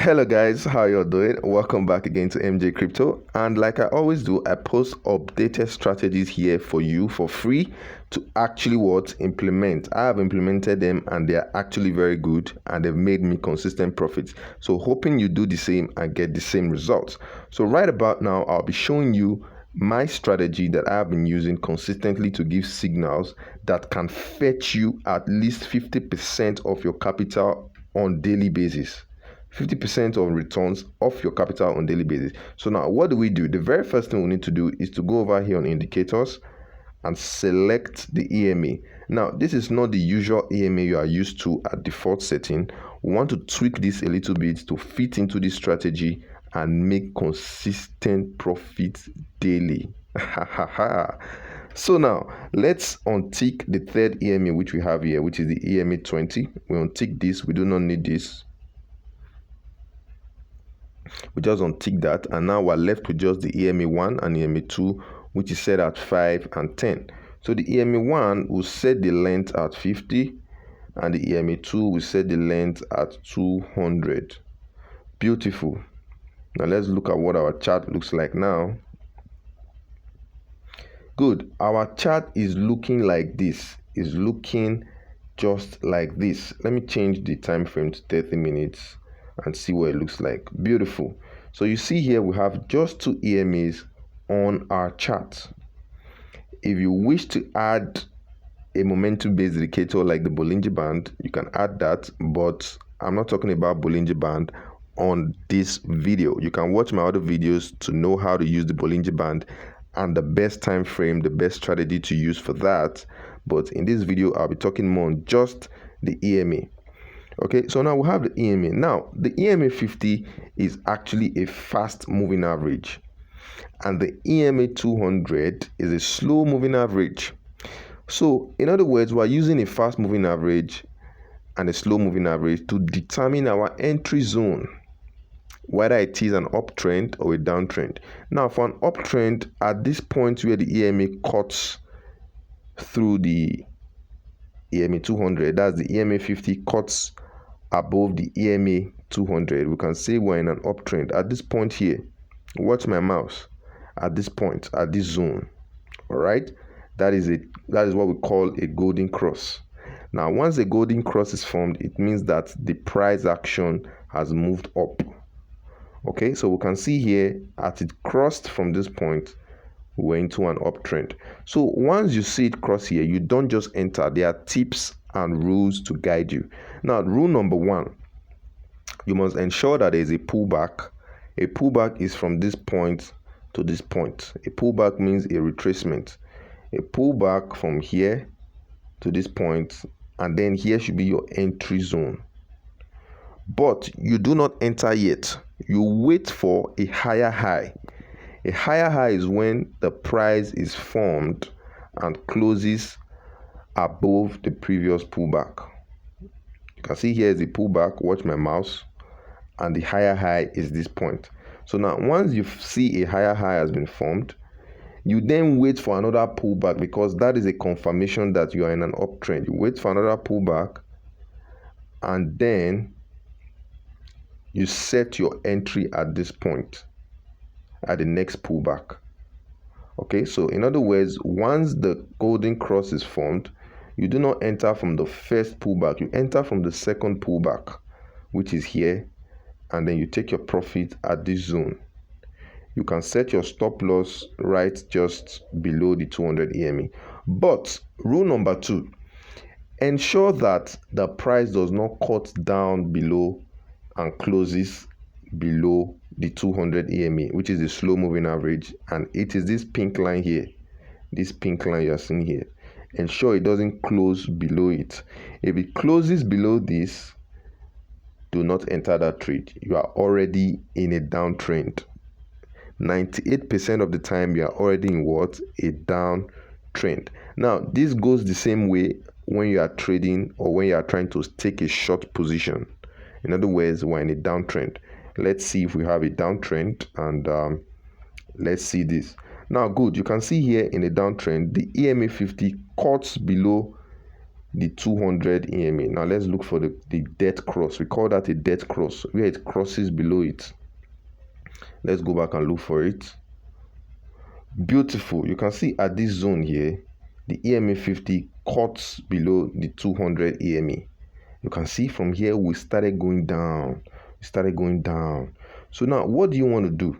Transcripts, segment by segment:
Hello guys, how you doing? Welcome back again to MJ Crypto, and like I always do, I post updated strategies here for you for free to actually implement. I have implemented them and they are actually very good and they've made me consistent profits. So hoping you do the same and get the same results. So right about now, I'll be showing you my strategy that I have been using consistently to give signals that can fetch you at least 50% of your capital on daily basis. 50% of returns off your capital on daily basis. So now what do? The very first thing we need to do is to go over here on indicators and select the EMA. Now this is not the usual EMA you are used to at default setting. We want to tweak this a little bit to fit into this strategy and make consistent profits daily. So now let's untick the third EMA which we have here, which is the EMA 20. We untick this. We do not need this. We just untick that, and now we're left with just the EMA 1 and EMA 2, which is set at 5 and 10. So the EMA 1 will set the length at 50 and the EMA 2 will set the length at 200. Beautiful. Now let's look at what our chart looks like now. Good. Our chart is looking like this. Is looking just like this. Let me change the time frame to 30 minutes and see what it looks like. Beautiful. So you see here we have just two EMAs on our chart. If you wish to add a momentum based indicator like the Bollinger band, you can add that, but I'm not talking about Bollinger band on this video. You can watch my other videos to know how to use the Bollinger band and the best time frame, the best strategy to use for that. But in this video I'll be talking more on just the EMA. Okay, so now we have the EMA. Now, the EMA 50 is actually a fast moving average, and the EMA 200 is a slow moving average. So, in other words, we're using a fast moving average and a slow moving average to determine our entry zone, whether it is an uptrend or a downtrend. Now, for an uptrend, at this point where the EMA cuts through the EMA 200, that's the EMA 50 cuts above the EMA 200, we can say we're in an uptrend at this point here. Watch my mouse at this point, at this zone. All right, that is what we call a golden cross. Now once a golden cross is formed, it means that the price action has moved up. Okay, so we can see here as it crossed from this point, we're into an uptrend. So once you see it cross here, you don't just enter. There are tips and rules to guide you. Now, rule number 1, you must ensure that there is a pullback. A pullback is from this point to this point. A pullback means a retracement. A pullback from here to this point, and then here should be your entry zone. But you do not enter yet. You wait for a higher high. A higher high is when the price is formed and closes above the previous pullback. You can see here is the pullback. Watch my mouse, and the higher high is this point. So now once you see a higher high has been formed, you then wait for another pullback, because that is a confirmation that you are in an uptrend. You wait for another pullback, and then you set your entry at this point, at the next pullback. Okay, so in other words, once the golden cross is formed, you do not enter from the first pullback. You enter from the second pullback, which is here, and then you take your profit at this zone. You can set your stop loss right just below the 200 EMA. But rule number 2, ensure that the price does not cut down below and closes below the 200 EMA, which is the slow moving average, and it is this pink line here, this pink line you are seeing here. Ensure it doesn't close below it. If it closes below this, do not enter that trade. You are already in a downtrend. 98% of the time you are already in what? A downtrend. Now this goes the same way when you are trading or when you are trying to take a short position. In other words, we're in a downtrend. Let's see if we have a downtrend, and let's see this. Now good, you can see here in a downtrend the EMA 50 cuts below the 200 EMA. Now let's look for the death cross. We call that a death cross, where it crosses below it. Let's go back and look for it. Beautiful. You can see at this zone here, the EMA 50 cuts below the 200 EMA. You can see from here we started going down. So now what do you want to do?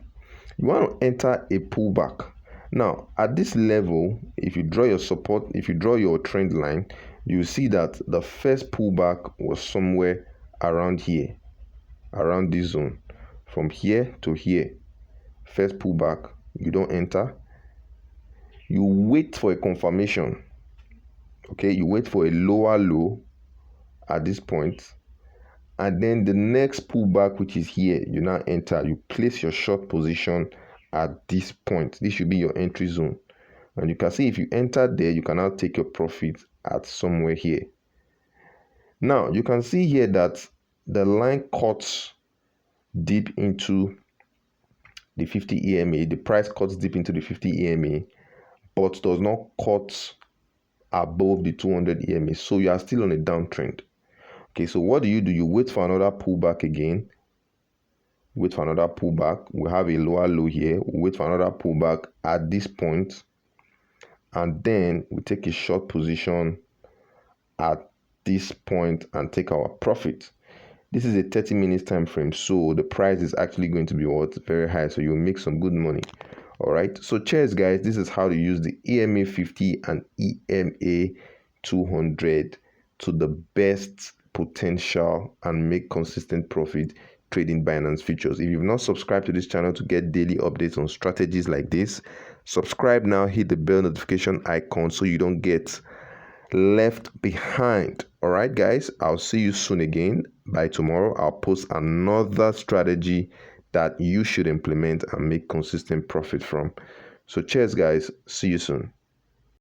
You want to enter a pullback. Now at this level, if you draw your support, if you draw your trend line, you see that the first pullback was somewhere around here, around this zone, from here to here. First pullback, you don't enter, you wait for a confirmation. Okay, you wait for a lower low at this point, and then the next pullback, which is here, you now enter. You place your short position at this point. This should be your entry zone, and you can see if you enter there, you can now take your profit at somewhere here. Now you can see here that the line cuts deep into the 50 EMA. The price cuts deep into the 50 EMA, but does not cut above the 200 EMA. So you are still on a downtrend. Okay, so what do? You wait for another pullback again. Wait for another pullback. We have a lower low here. We wait for another pullback at this point, and then we take a short position at this point and take our profit. This is a 30 minutes time frame, so the price is actually going to be what? Very high, so you'll make some good money. All right, so cheers guys. This is how to use the EMA 50 and EMA 200 to the best potential and make consistent profit trading Binance futures. If you've not subscribed to this channel to get daily updates on strategies like this, subscribe now, hit the bell notification icon so you don't get left behind. All right guys, I'll see you soon again. By tomorrow I'll post another strategy that you should implement and make consistent profit from. So cheers guys, see you soon.